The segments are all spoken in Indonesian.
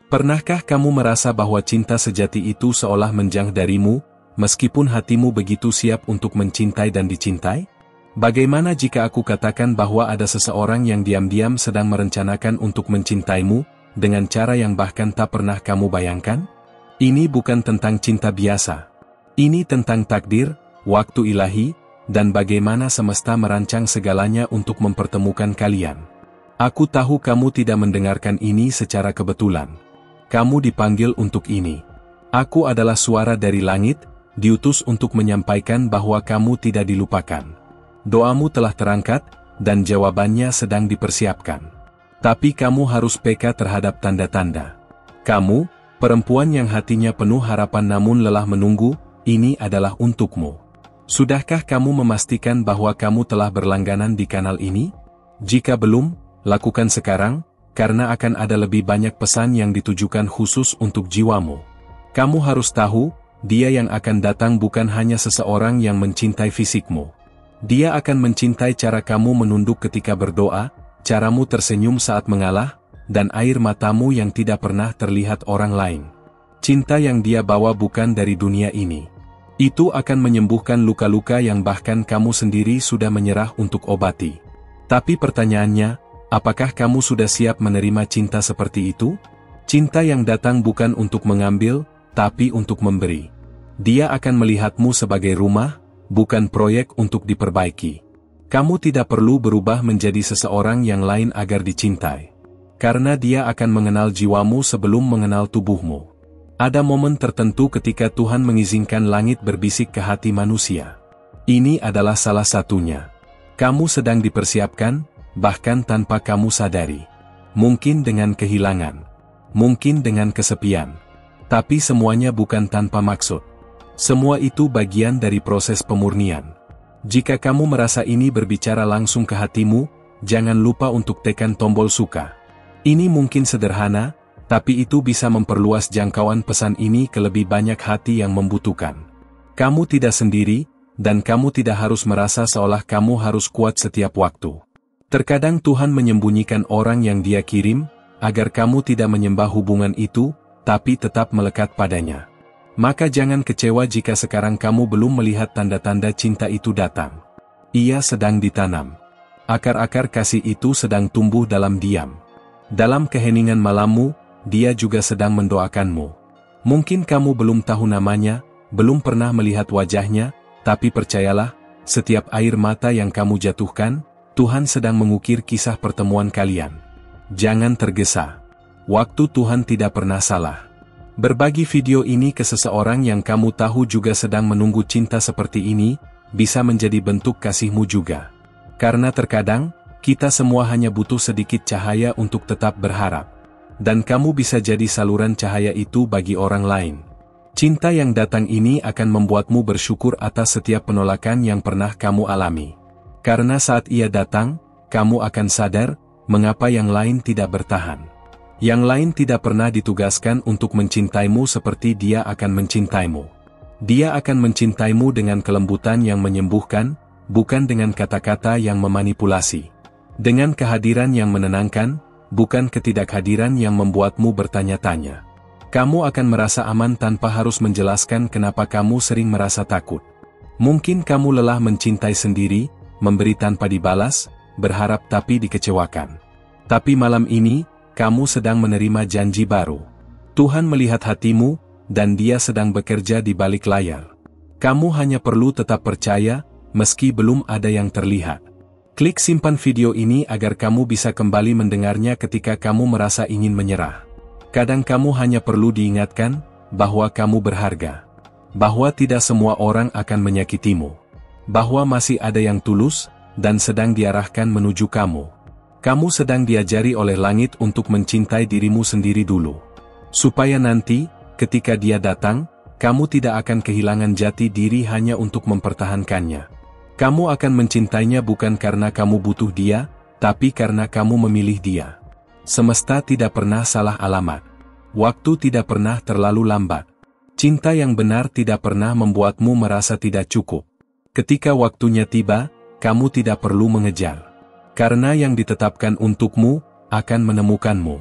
Pernahkah kamu merasa bahwa cinta sejati itu seolah menjauh darimu, meskipun hatimu begitu siap untuk mencintai dan dicintai? Bagaimana jika aku katakan bahwa ada seseorang yang diam-diam sedang merencanakan untuk mencintaimu, dengan cara yang bahkan tak pernah kamu bayangkan? Ini bukan tentang cinta biasa. Ini tentang takdir, waktu ilahi, dan bagaimana semesta merancang segalanya untuk mempertemukan kalian. Aku tahu kamu tidak mendengarkan ini secara kebetulan. Kamu dipanggil untuk ini. Aku adalah suara dari langit, diutus untuk menyampaikan bahwa kamu tidak dilupakan. Doamu telah terangkat, dan jawabannya sedang dipersiapkan. Tapi kamu harus peka terhadap tanda-tanda. Kamu, perempuan yang hatinya penuh harapan namun lelah menunggu, ini adalah untukmu. Sudahkah kamu memastikan bahwa kamu telah berlangganan di kanal ini? Jika belum, lakukan sekarang, karena akan ada lebih banyak pesan yang ditujukan khusus untuk jiwamu. Kamu harus tahu, dia yang akan datang bukan hanya seseorang yang mencintai fisikmu. Dia akan mencintai cara kamu menunduk ketika berdoa, caramu tersenyum saat mengalah, dan air matamu yang tidak pernah terlihat orang lain. Cinta yang dia bawa bukan dari dunia ini. Itu akan menyembuhkan luka-luka yang bahkan kamu sendiri sudah menyerah untuk obati. Tapi pertanyaannya, apakah kamu sudah siap menerima cinta seperti itu? Cinta yang datang bukan untuk mengambil, tapi untuk memberi. Dia akan melihatmu sebagai rumah, bukan proyek untuk diperbaiki. Kamu tidak perlu berubah menjadi seseorang yang lain agar dicintai. Karena dia akan mengenal jiwamu sebelum mengenal tubuhmu. Ada momen tertentu ketika Tuhan mengizinkan langit berbisik ke hati manusia. Ini adalah salah satunya. Kamu sedang dipersiapkan, bahkan tanpa kamu sadari. Mungkin dengan kehilangan. Mungkin dengan kesepian. Tapi semuanya bukan tanpa maksud. Semua itu bagian dari proses pemurnian. Jika kamu merasa ini berbicara langsung ke hatimu, jangan lupa untuk tekan tombol suka. Ini mungkin sederhana, tapi itu bisa memperluas jangkauan pesan ini ke lebih banyak hati yang membutuhkan. Kamu tidak sendiri, dan kamu tidak harus merasa seolah kamu harus kuat setiap waktu. Terkadang Tuhan menyembunyikan orang yang Dia kirim, agar kamu tidak menyembah hubungan itu, tapi tetap melekat padanya. Maka jangan kecewa jika sekarang kamu belum melihat tanda-tanda cinta itu datang. Ia sedang ditanam. Akar-akar kasih itu sedang tumbuh dalam diam. Dalam keheningan malammu, Dia juga sedang mendoakanmu. Mungkin kamu belum tahu namanya, belum pernah melihat wajahnya, tapi percayalah, setiap air mata yang kamu jatuhkan, Tuhan sedang mengukir kisah pertemuan kalian. Jangan tergesa. Waktu Tuhan tidak pernah salah. Berbagi video ini ke seseorang yang kamu tahu juga sedang menunggu cinta seperti ini, bisa menjadi bentuk kasihmu juga. Karena terkadang, kita semua hanya butuh sedikit cahaya untuk tetap berharap. Dan kamu bisa jadi saluran cahaya itu bagi orang lain. Cinta yang datang ini akan membuatmu bersyukur atas setiap penolakan yang pernah kamu alami. Karena saat ia datang, kamu akan sadar, mengapa yang lain tidak bertahan. Yang lain tidak pernah ditugaskan untuk mencintaimu seperti Dia akan mencintaimu. Dia akan mencintaimu dengan kelembutan yang menyembuhkan, bukan dengan kata-kata yang memanipulasi. Dengan kehadiran yang menenangkan, bukan ketidakhadiran yang membuatmu bertanya-tanya. Kamu akan merasa aman tanpa harus menjelaskan kenapa kamu sering merasa takut. Mungkin kamu lelah mencintai sendiri, memberi tanpa dibalas, berharap tapi dikecewakan. Tapi malam ini, kamu sedang menerima janji baru. Tuhan melihat hatimu, dan Dia sedang bekerja di balik layar. Kamu hanya perlu tetap percaya, meski belum ada yang terlihat. Klik simpan video ini agar kamu bisa kembali mendengarnya ketika kamu merasa ingin menyerah. Kadang kamu hanya perlu diingatkan, bahwa kamu berharga. Bahwa tidak semua orang akan menyakitimu. Bahwa masih ada yang tulus, dan sedang diarahkan menuju kamu. Kamu sedang diajari oleh langit untuk mencintai dirimu sendiri dulu. Supaya nanti, ketika Dia datang, kamu tidak akan kehilangan jati diri hanya untuk mempertahankannya. Kamu akan mencintainya bukan karena kamu butuh Dia, tapi karena kamu memilih Dia. Semesta tidak pernah salah alamat. Waktu tidak pernah terlalu lambat. Cinta yang benar tidak pernah membuatmu merasa tidak cukup. Ketika waktunya tiba, kamu tidak perlu mengejar. Karena yang ditetapkan untukmu, akan menemukanmu.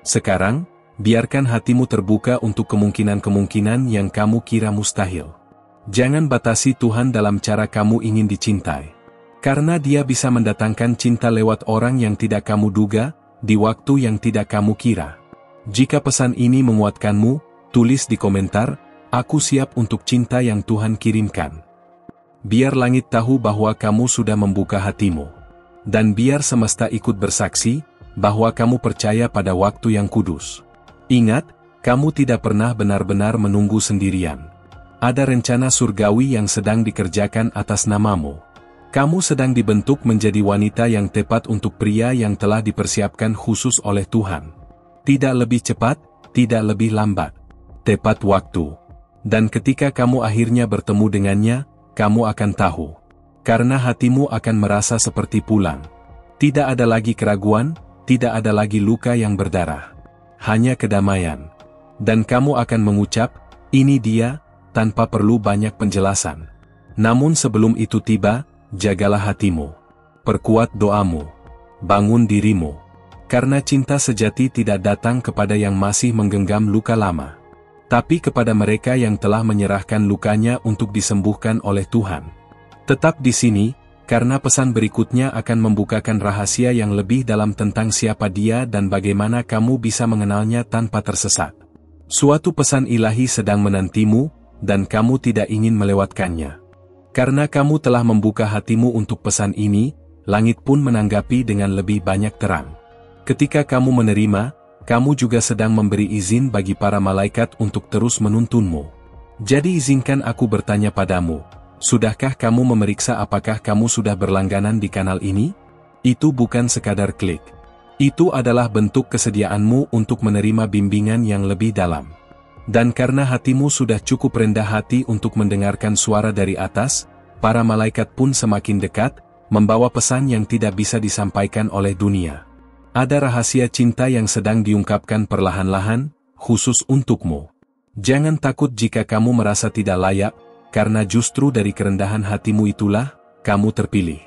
Sekarang, Biarkan hatimu terbuka untuk kemungkinan-kemungkinan yang kamu kira mustahil. Jangan batasi Tuhan dalam cara kamu ingin dicintai. Karena Dia bisa mendatangkan cinta lewat orang yang tidak kamu duga, di waktu yang tidak kamu kira. Jika pesan ini menguatkanmu, tulis di komentar, "Aku siap untuk cinta yang Tuhan kirimkan." Biar langit tahu bahwa kamu sudah membuka hatimu. Dan biar semesta ikut bersaksi, bahwa kamu percaya pada waktu yang kudus. Ingat, kamu tidak pernah benar-benar menunggu sendirian. Ada rencana surgawi yang sedang dikerjakan atas namamu. Kamu sedang dibentuk menjadi wanita yang tepat untuk pria yang telah dipersiapkan khusus oleh Tuhan. Tidak lebih cepat, tidak lebih lambat. Tepat waktu. Dan ketika kamu akhirnya bertemu dengannya, kamu akan tahu. Karena hatimu akan merasa seperti pulang. Tidak ada lagi keraguan, tidak ada lagi luka yang berdarah. Hanya kedamaian. Dan kamu akan mengucap, "Ini dia," tanpa perlu banyak penjelasan. Namun sebelum itu tiba, jagalah hatimu. Perkuat doamu. Bangun dirimu. Karena cinta sejati tidak datang kepada yang masih menggenggam luka lama. Tapi kepada mereka yang telah menyerahkan lukanya untuk disembuhkan oleh Tuhan. Tetap di sini, karena pesan berikutnya akan membukakan rahasia yang lebih dalam tentang siapa Dia dan bagaimana kamu bisa mengenalnya tanpa tersesat. Suatu pesan ilahi sedang menantimu, dan kamu tidak ingin melewatkannya. Karena kamu telah membuka hatimu untuk pesan ini, langit pun menanggapi dengan lebih banyak terang. Ketika kamu menerima, kamu juga sedang memberi izin bagi para malaikat untuk terus menuntunmu. Jadi izinkan aku bertanya padamu, sudahkah kamu memeriksa apakah kamu sudah berlangganan di kanal ini? Itu bukan sekadar klik. Itu adalah bentuk kesediaanmu untuk menerima bimbingan yang lebih dalam. Dan karena hatimu sudah cukup rendah hati untuk mendengarkan suara dari atas, para malaikat pun semakin dekat, membawa pesan yang tidak bisa disampaikan oleh dunia. Ada rahasia cinta yang sedang diungkapkan perlahan-lahan, khusus untukmu. Jangan takut jika kamu merasa tidak layak, karena justru dari kerendahan hatimu itulah, kamu terpilih.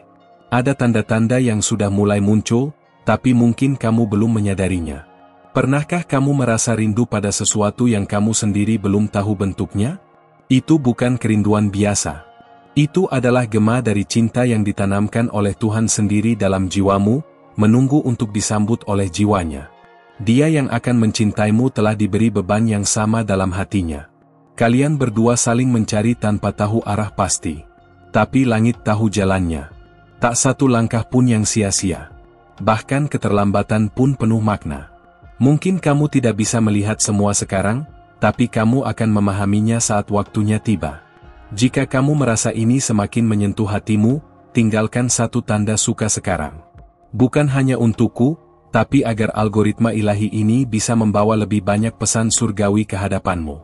Ada tanda-tanda yang sudah mulai muncul, tapi mungkin kamu belum menyadarinya. Pernahkah kamu merasa rindu pada sesuatu yang kamu sendiri belum tahu bentuknya? Itu bukan kerinduan biasa. Itu adalah gema dari cinta yang ditanamkan oleh Tuhan sendiri dalam jiwamu, menunggu untuk disambut oleh jiwanya. Dia yang akan mencintaimu telah diberi beban yang sama dalam hatinya. Kalian berdua saling mencari tanpa tahu arah pasti. Tapi langit tahu jalannya. Tak satu langkah pun yang sia-sia. Bahkan keterlambatan pun penuh makna. Mungkin kamu tidak bisa melihat semua sekarang, tapi kamu akan memahaminya saat waktunya tiba. Jika kamu merasa ini semakin menyentuh hatimu, tinggalkan satu tanda suka sekarang. Bukan hanya untukku, tapi agar algoritma ilahi ini bisa membawa lebih banyak pesan surgawi ke hadapanmu.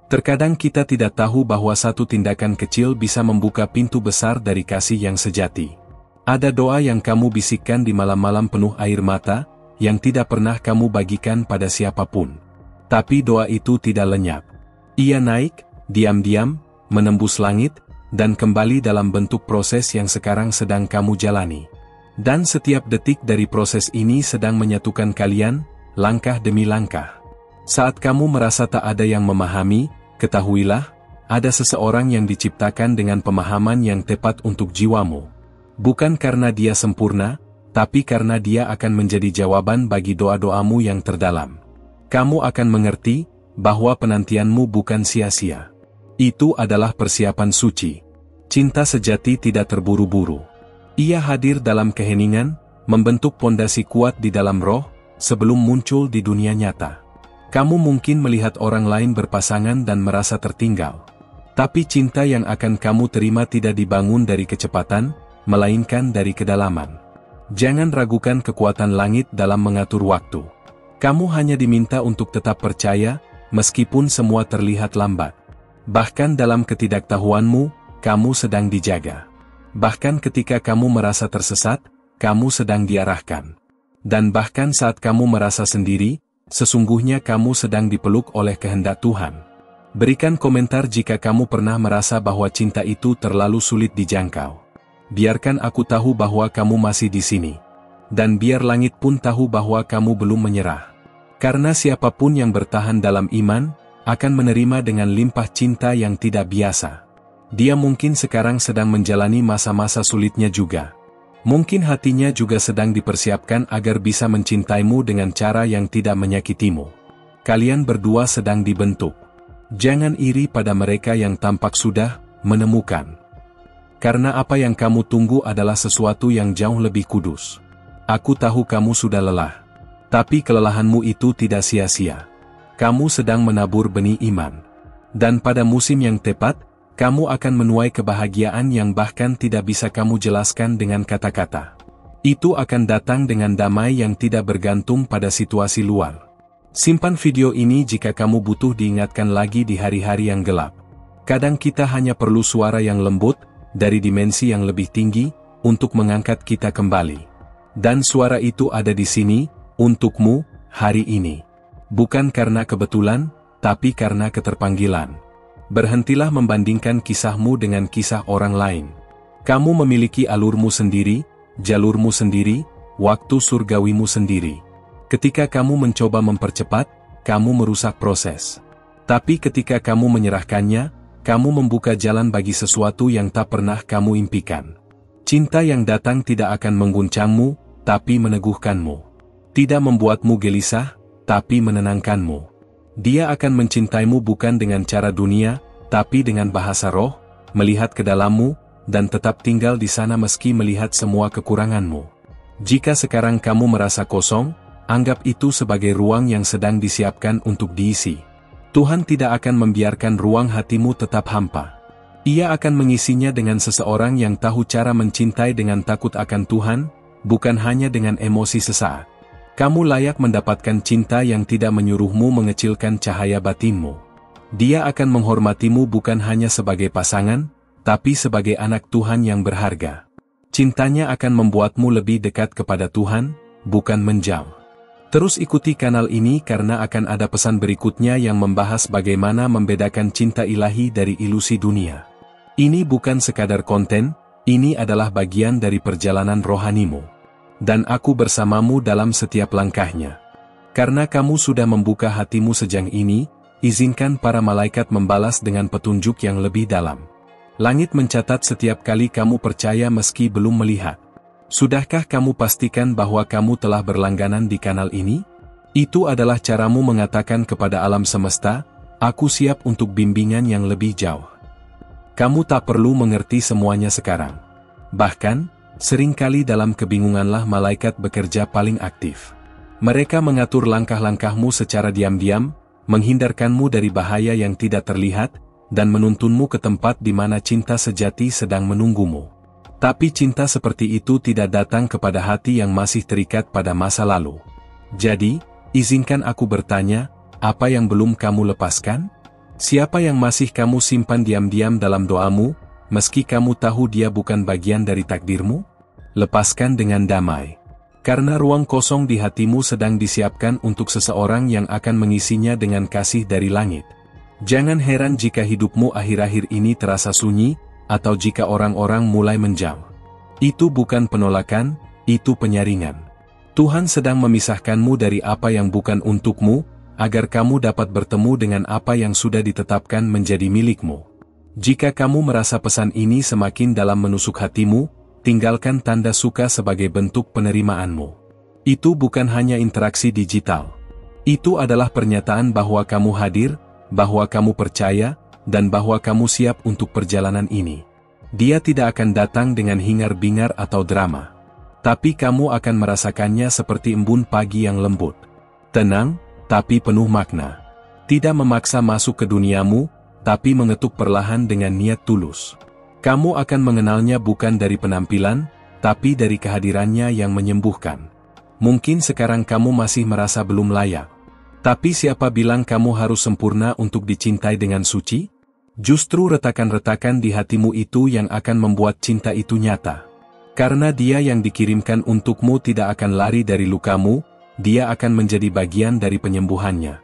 Terkadang kita tidak tahu bahwa satu tindakan kecil bisa membuka pintu besar dari kasih yang sejati. Ada doa yang kamu bisikkan di malam-malam penuh air mata, yang tidak pernah kamu bagikan pada siapapun. Tapi doa itu tidak lenyap. Ia naik, diam-diam, menembus langit, dan kembali dalam bentuk proses yang sekarang sedang kamu jalani. Dan setiap detik dari proses ini sedang menyatukan kalian, langkah demi langkah. Saat kamu merasa tak ada yang memahami, ketahuilah, ada seseorang yang diciptakan dengan pemahaman yang tepat untuk jiwamu. Bukan karena dia sempurna, tapi karena dia akan menjadi jawaban bagi doa-doamu yang terdalam. Kamu akan mengerti, bahwa penantianmu bukan sia-sia. Itu adalah persiapan suci. Cinta sejati tidak terburu-buru. Ia hadir dalam keheningan, membentuk pondasi kuat di dalam roh, sebelum muncul di dunia nyata. Kamu mungkin melihat orang lain berpasangan dan merasa tertinggal. Tapi cinta yang akan kamu terima tidak dibangun dari kecepatan, melainkan dari kedalaman. Jangan ragukan kekuatan langit dalam mengatur waktu. Kamu hanya diminta untuk tetap percaya, meskipun semua terlihat lambat. Bahkan dalam ketidaktahuanmu, kamu sedang dijaga. Bahkan ketika kamu merasa tersesat, kamu sedang diarahkan. Dan bahkan saat kamu merasa sendiri, sesungguhnya kamu sedang dipeluk oleh kehendak Tuhan. Berikan komentar jika kamu pernah merasa bahwa cinta itu terlalu sulit dijangkau. Biarkan aku tahu bahwa kamu masih di sini. Dan biar langit pun tahu bahwa kamu belum menyerah. Karena siapapun yang bertahan dalam iman, akan menerima dengan limpah cinta yang tidak biasa. Dia mungkin sekarang sedang menjalani masa-masa sulitnya juga. Mungkin hatinya juga sedang dipersiapkan agar bisa mencintaimu dengan cara yang tidak menyakitimu. Kalian berdua sedang dibentuk. Jangan iri pada mereka yang tampak sudah menemukan. Karena apa yang kamu tunggu adalah sesuatu yang jauh lebih kudus. Aku tahu kamu sudah lelah. Tapi kelelahanmu itu tidak sia-sia. Kamu sedang menabur benih iman. Dan pada musim yang tepat, kamu akan menuai kebahagiaan yang bahkan tidak bisa kamu jelaskan dengan kata-kata. Itu akan datang dengan damai yang tidak bergantung pada situasi luar. Simpan video ini jika kamu butuh diingatkan lagi di hari-hari yang gelap. Kadang kita hanya perlu suara yang lembut, dari dimensi yang lebih tinggi, untuk mengangkat kita kembali. Dan suara itu ada di sini, untukmu, hari ini. Bukan karena kebetulan, tapi karena keterpanggilan. Berhentilah membandingkan kisahmu dengan kisah orang lain. Kamu memiliki alurmu sendiri, jalurmu sendiri, waktu surgawimu sendiri. Ketika kamu mencoba mempercepat, kamu merusak proses. Tapi ketika kamu menyerahkannya, kamu membuka jalan bagi sesuatu yang tak pernah kamu impikan. Cinta yang datang tidak akan mengguncangmu, tapi meneguhkanmu. Tidak membuatmu gelisah, tapi menenangkanmu. Dia akan mencintaimu bukan dengan cara dunia, tapi dengan bahasa roh, melihat ke dalammu, dan tetap tinggal di sana meski melihat semua kekuranganmu. Jika sekarang kamu merasa kosong, anggap itu sebagai ruang yang sedang disiapkan untuk diisi. Tuhan tidak akan membiarkan ruang hatimu tetap hampa. Ia akan mengisinya dengan seseorang yang tahu cara mencintai dengan takut akan Tuhan, bukan hanya dengan emosi sesaat. Kamu layak mendapatkan cinta yang tidak menyuruhmu mengecilkan cahaya batinmu. Dia akan menghormatimu bukan hanya sebagai pasangan, tapi sebagai anak Tuhan yang berharga. Cintanya akan membuatmu lebih dekat kepada Tuhan, bukan menjauh. Terus ikuti kanal ini karena akan ada pesan berikutnya yang membahas bagaimana membedakan cinta ilahi dari ilusi dunia. Ini bukan sekadar konten, ini adalah bagian dari perjalanan rohanimu. Dan aku bersamamu dalam setiap langkahnya. Karena kamu sudah membuka hatimu sejak ini, izinkan para malaikat membalas dengan petunjuk yang lebih dalam. Langit mencatat setiap kali kamu percaya meski belum melihat. Sudahkah kamu pastikan bahwa kamu telah berlangganan di kanal ini? Itu adalah caramu mengatakan kepada alam semesta, aku siap untuk bimbingan yang lebih jauh. Kamu tak perlu mengerti semuanya sekarang. Bahkan, seringkali dalam kebingunganlah malaikat bekerja paling aktif. Mereka mengatur langkah-langkahmu secara diam-diam, menghindarkanmu dari bahaya yang tidak terlihat, dan menuntunmu ke tempat di mana cinta sejati sedang menunggumu. Tapi cinta seperti itu tidak datang kepada hati yang masih terikat pada masa lalu. Jadi, izinkan aku bertanya, apa yang belum kamu lepaskan? Siapa yang masih kamu simpan diam-diam dalam doamu, meski kamu tahu dia bukan bagian dari takdirmu? Lepaskan dengan damai. Karena ruang kosong di hatimu sedang disiapkan untuk seseorang yang akan mengisinya dengan kasih dari langit. Jangan heran jika hidupmu akhir-akhir ini terasa sunyi, atau jika orang-orang mulai menjauh. Itu bukan penolakan, itu penyaringan. Tuhan sedang memisahkanmu dari apa yang bukan untukmu, agar kamu dapat bertemu dengan apa yang sudah ditetapkan menjadi milikmu. Jika kamu merasa pesan ini semakin dalam menusuk hatimu, tinggalkan tanda suka sebagai bentuk penerimaanmu. Itu bukan hanya interaksi digital. Itu adalah pernyataan bahwa kamu hadir, bahwa kamu percaya, dan bahwa kamu siap untuk perjalanan ini. Dia tidak akan datang dengan hingar-bingar atau drama. Tapi kamu akan merasakannya seperti embun pagi yang lembut. Tenang, tapi penuh makna. Tidak memaksa masuk ke duniamu, tapi mengetuk perlahan dengan niat tulus. Kamu akan mengenalnya bukan dari penampilan, tapi dari kehadirannya yang menyembuhkan. Mungkin sekarang kamu masih merasa belum layak. Tapi siapa bilang kamu harus sempurna untuk dicintai dengan suci? Justru retakan-retakan di hatimu itu yang akan membuat cinta itu nyata. Karena dia yang dikirimkan untukmu tidak akan lari dari lukamu, dia akan menjadi bagian dari penyembuhannya.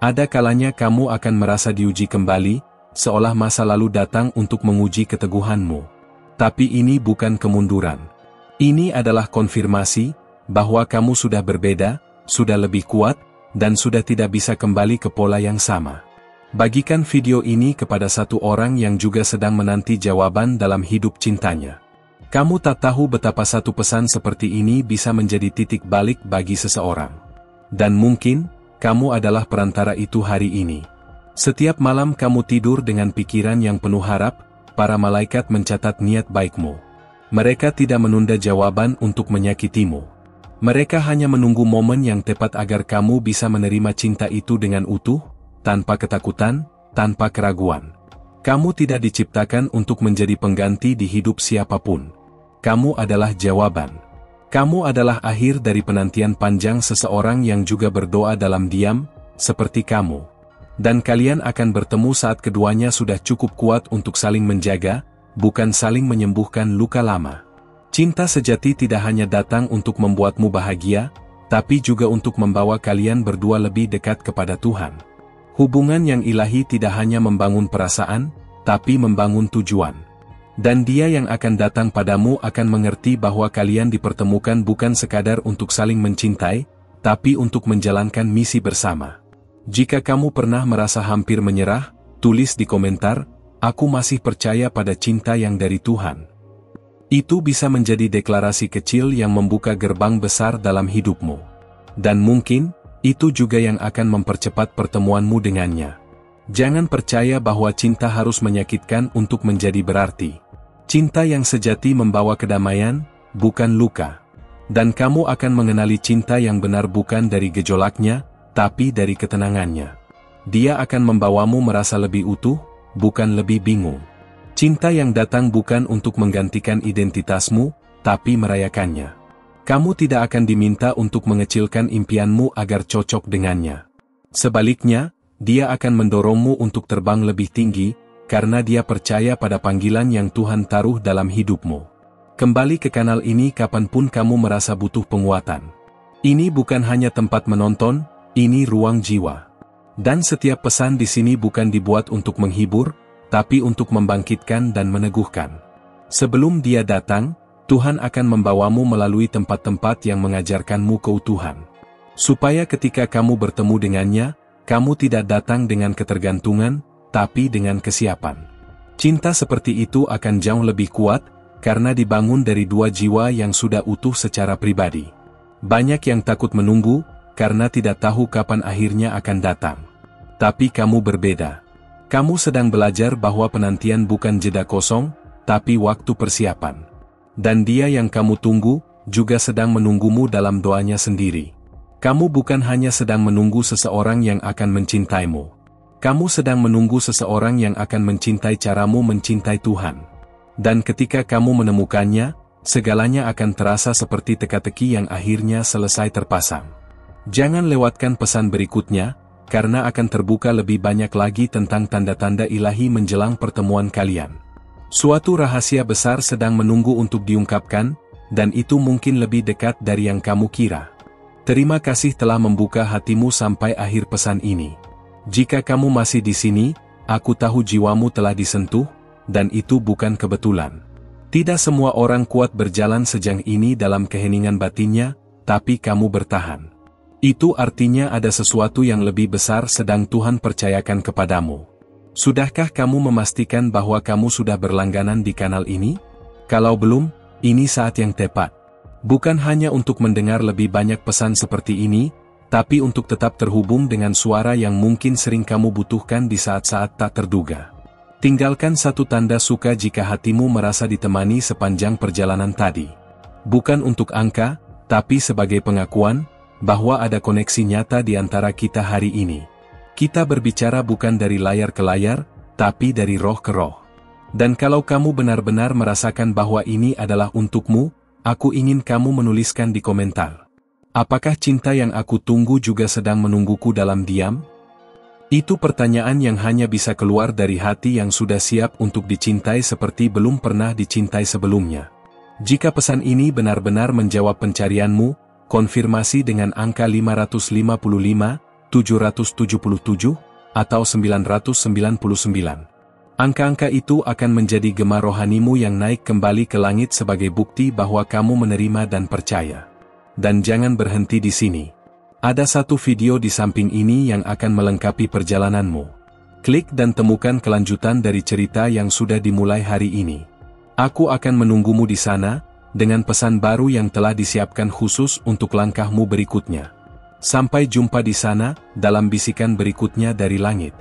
Ada kalanya kamu akan merasa diuji kembali, seolah masa lalu datang untuk menguji keteguhanmu. Tapi ini bukan kemunduran. Ini adalah konfirmasi, bahwa kamu sudah berbeda, sudah lebih kuat, dan sudah tidak bisa kembali ke pola yang sama. Bagikan video ini kepada satu orang yang juga sedang menanti jawaban dalam hidup cintanya. Kamu tak tahu betapa satu pesan seperti ini bisa menjadi titik balik bagi seseorang. Dan mungkin, kamu adalah perantara itu hari ini. Setiap malam kamu tidur dengan pikiran yang penuh harap, para malaikat mencatat niat baikmu. Mereka tidak menunda jawaban untuk menyakitimu. Mereka hanya menunggu momen yang tepat agar kamu bisa menerima cinta itu dengan utuh, tanpa ketakutan, tanpa keraguan. Kamu tidak diciptakan untuk menjadi pengganti di hidup siapapun. Kamu adalah jawaban. Kamu adalah akhir dari penantian panjang seseorang yang juga berdoa dalam diam, seperti kamu. Dan kalian akan bertemu saat keduanya sudah cukup kuat untuk saling menjaga, bukan saling menyembuhkan luka lama. Cinta sejati tidak hanya datang untuk membuatmu bahagia, tapi juga untuk membawa kalian berdua lebih dekat kepada Tuhan. Hubungan yang ilahi tidak hanya membangun perasaan, tapi membangun tujuan. Dan Dia yang akan datang padamu akan mengerti bahwa kalian dipertemukan bukan sekadar untuk saling mencintai, tapi untuk menjalankan misi bersama. Jika kamu pernah merasa hampir menyerah, tulis di komentar, "Aku masih percaya pada cinta yang dari Tuhan." Itu bisa menjadi deklarasi kecil yang membuka gerbang besar dalam hidupmu. Dan mungkin, itu juga yang akan mempercepat pertemuanmu dengannya. Jangan percaya bahwa cinta harus menyakitkan untuk menjadi berarti. Cinta yang sejati membawa kedamaian, bukan luka. Dan kamu akan mengenali cinta yang benar bukan dari gejolaknya, tapi dari ketenangannya. Dia akan membawamu merasa lebih utuh, bukan lebih bingung. Cinta yang datang bukan untuk menggantikan identitasmu, tapi merayakannya. Kamu tidak akan diminta untuk mengecilkan impianmu agar cocok dengannya. Sebaliknya, Dia akan mendorongmu untuk terbang lebih tinggi, karena Dia percaya pada panggilan yang Tuhan taruh dalam hidupmu. Kembali ke kanal ini kapanpun kamu merasa butuh penguatan. Ini bukan hanya tempat menonton, ini ruang jiwa. Dan setiap pesan di sini bukan dibuat untuk menghibur, tapi untuk membangkitkan dan meneguhkan. Sebelum Dia datang, Tuhan akan membawamu melalui tempat-tempat yang mengajarkanmu keutuhan. Supaya ketika kamu bertemu dengannya, kamu tidak datang dengan ketergantungan, tapi dengan kesiapan. Cinta seperti itu akan jauh lebih kuat, karena dibangun dari dua jiwa yang sudah utuh secara pribadi. Banyak yang takut menunggu, karena tidak tahu kapan akhirnya akan datang. Tapi kamu berbeda. Kamu sedang belajar bahwa penantian bukan jeda kosong, tapi waktu persiapan. Dan Dia yang kamu tunggu, juga sedang menunggumu dalam doanya sendiri. Kamu bukan hanya sedang menunggu seseorang yang akan mencintaimu. Kamu sedang menunggu seseorang yang akan mencintai caramu mencintai Tuhan. Dan ketika kamu menemukannya, segalanya akan terasa seperti teka-teki yang akhirnya selesai terpasang. Jangan lewatkan pesan berikutnya, karena akan terbuka lebih banyak lagi tentang tanda-tanda ilahi menjelang pertemuan kalian. Suatu rahasia besar sedang menunggu untuk diungkapkan, dan itu mungkin lebih dekat dari yang kamu kira. Terima kasih telah membuka hatimu sampai akhir pesan ini. Jika kamu masih di sini, aku tahu jiwamu telah disentuh, dan itu bukan kebetulan. Tidak semua orang kuat berjalan sejauh ini dalam keheningan batinnya, tapi kamu bertahan. Itu artinya ada sesuatu yang lebih besar sedang Tuhan percayakan kepadamu. Sudahkah kamu memastikan bahwa kamu sudah berlangganan di kanal ini? Kalau belum, ini saat yang tepat. Bukan hanya untuk mendengar lebih banyak pesan seperti ini, tapi untuk tetap terhubung dengan suara yang mungkin sering kamu butuhkan di saat-saat tak terduga. Tinggalkan satu tanda suka jika hatimu merasa ditemani sepanjang perjalanan tadi. Bukan untuk angka, tapi sebagai pengakuan bahwa ada koneksi nyata di antara kita hari ini. Kita berbicara bukan dari layar ke layar, tapi dari roh ke roh. Dan kalau kamu benar-benar merasakan bahwa ini adalah untukmu, aku ingin kamu menuliskan di komentar. Apakah cinta yang aku tunggu juga sedang menungguku dalam diam? Itu pertanyaan yang hanya bisa keluar dari hati yang sudah siap untuk dicintai seperti belum pernah dicintai sebelumnya. Jika pesan ini benar-benar menjawab pencarianmu, konfirmasi dengan angka 555, 777, atau 999. Angka-angka itu akan menjadi gema rohanimu yang naik kembali ke langit sebagai bukti bahwa kamu menerima dan percaya. Dan jangan berhenti di sini. Ada satu video di samping ini yang akan melengkapi perjalananmu. Klik dan temukan kelanjutan dari cerita yang sudah dimulai hari ini. Aku akan menunggumu di sana, dengan pesan baru yang telah disiapkan khusus untuk langkahmu berikutnya. Sampai jumpa di sana, dalam bisikan berikutnya dari langit.